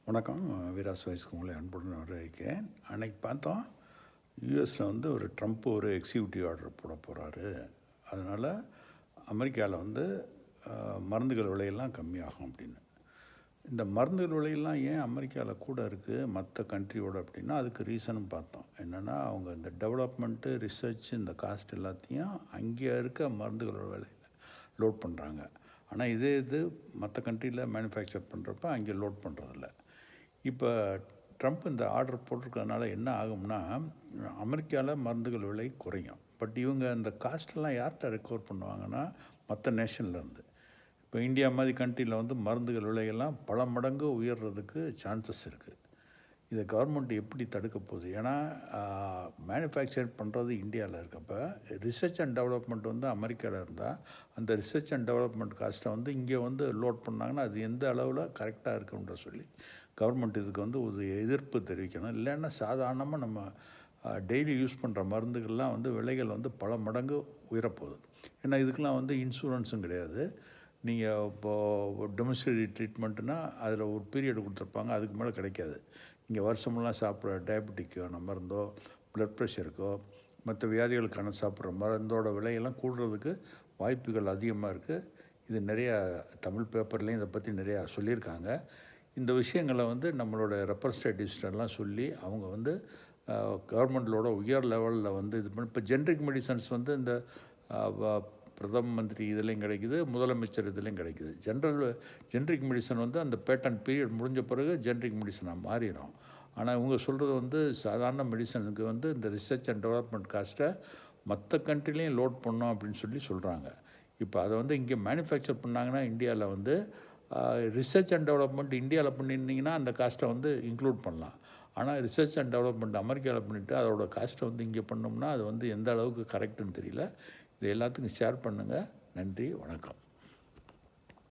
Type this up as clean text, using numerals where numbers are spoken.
வணக்கம். வீராஸ் வாய்ஸ்க்கு உங்களை அன்புடன் வரவேற்கிறேன். அன்னைக்கு பார்த்தோம், யூஎஸில் வந்து ட்ரம்ப் ஒரு எக்ஸிக்யூட்டிவ் ஆர்டர் போட போகிறாரு. அதனால் அமெரிக்காவில் வந்து மருந்துகள் விலையெல்லாம் கம்மியாகும் அப்படின்னு. இந்த மருந்துகள் விலையெல்லாம் ஏன் அமெரிக்காவில் கூட இருக்குது மற்ற கண்ட்ரியோடு அப்படின்னா, அதுக்கு ரீசனும் பார்த்தோம். என்னென்னா, அவங்க இந்த டெவலப்மெண்ட்டு, ரிசர்ச், இந்த காஸ்ட் எல்லாத்தையும் அங்கே இருக்க மருந்துகளோட விலையில் லோட் பண்ணுறாங்க. ஆனால் இது மற்ற கண்ட்ரியில் மேனுஃபேக்சர் பண்ணுறப்ப அங்கே லோட் பண்ணுறதில்ல. இப்போ ட்ரம்ப் இந்த ஆர்டர் போட்டிருக்கிறதுனால என்ன ஆகும்னா, அமெரிக்காவில் மருந்துகள் விலை குறையும். பட் இவங்க இந்த காஸ்ட்டெல்லாம் யார்கிட்ட ரெக்கவர் பண்ணுவாங்கன்னா, மற்ற நேஷன்லேருந்து. இப்போ இந்தியா மாதிரி கண்ட்ரியில் வந்து மருந்துகள் விலையெல்லாம் பல மடங்கு உயர்றதுக்கு சான்சஸ் இருக்குது. இதை கவர்மெண்ட் எப்படி தடுக்க போகுது? ஏன்னா மேனுஃபேக்சர் பண்ணுறது இந்தியாவில் இருக்கப்போ, ரிசர்ச் அண்ட் டெவலப்மெண்ட் வந்து அமெரிக்காவில் இருந்தால், அந்த ரிசர்ச் அண்ட் டெவலப்மெண்ட் காஸ்ட்டை வந்து இங்கே வந்து லோட் பண்ணாங்கன்னா அது எந்த அளவில் கரெக்டாக இருக்குன்ற சொல்லி கவர்மெண்ட் இதுக்கு வந்து ஒரு எதிர்ப்பு தெரிவிக்கணும். இல்லைன்னா சாதாரணமாக நம்ம டெய்லி யூஸ் பண்ணுற மருந்துகள்லாம் வந்து விலைகள் வந்து பல மடங்கு உயரப்போகுது. ஏன்னா இதுக்கெலாம் வந்து இன்சூரன்ஸும் கிடையாது. நீங்கள் இப்போது டொமஸ்டிக் ட்ரீட்மெண்ட்டுனா அதில் ஒரு பீரியட் கொடுத்துருப்பாங்க, அதுக்கு மேலே கிடைக்காது. நீங்கள் வருஷமெல்லாம் சாப்பிட்ற டயபெட்டிக்கான மருந்தோ, ப்ளட் ப்ரெஷருக்கோ, மற்ற வியாதிகளுக்கான சாப்பிட்ற மருந்தோட விலையெல்லாம் கூடுறதுக்கு வாய்ப்புகள் அதிகமாக இருக்குது. இது நிறையா தமிழ் பேப்பர்லேயும் இதை பற்றி நிறையா சொல்லியிருக்காங்க. இந்த விஷயங்களை வந்து நம்மளோட ரெப்ரசன்டேட்டிவ்ஸ்டெல்லாம் சொல்லி அவங்க வந்து கவர்மெண்ட்டோட உயர் லெவலில் வந்து இது பண்ணி இப்போ ஜென்ரிக் மெடிசன்ஸ் வந்து இந்த பிரதம மந்திரி இதுலேயும் கிடைக்குது, முதலமைச்சர் இதுலேயும் கிடைக்குது. ஜென்ரிக் மெடிசன் வந்து அந்த பேட்டன் பீரியட் முடிஞ்ச பிறகு ஜென்ரிக் மெடிசனாக மாறிடும். ஆனால் இவங்க சொல்கிறது வந்து சாதாரண மெடிசனுக்கு வந்து இந்த ரிசர்ச் அண்ட் டெவலப்மெண்ட் காஸ்ட்டை மற்ற கண்ட்ரிலையும் லோட் பண்ணோம் அப்படின்னு சொல்லி சொல்கிறாங்க. இப்போ அதை வந்து இங்கே மேனுஃபேக்சர் பண்ணாங்கன்னா இந்தியாவில் வந்து ரிசர்ச் அண்ட் டெவலப்மெண்ட் இந்தியாவில் பண்ணியிருந்தீங்கன்னா அந்த காஸ்ட்டை வந்து இன்க்ளூட் பண்ணலாம். ஆனால் ரிசர்ச் அண்ட் டெவலப்மெண்ட் அமெரிக்காவில் பண்ணிவிட்டு அதோட காஸ்ட்டை வந்து இங்கே பண்ணோம்னா அது வந்து எந்த அளவுக்கு கரெக்டுன்னு தெரியல. இது எல்லாத்துக்கும் ஷேர் பண்ணுங்கள். நன்றி, வணக்கம்.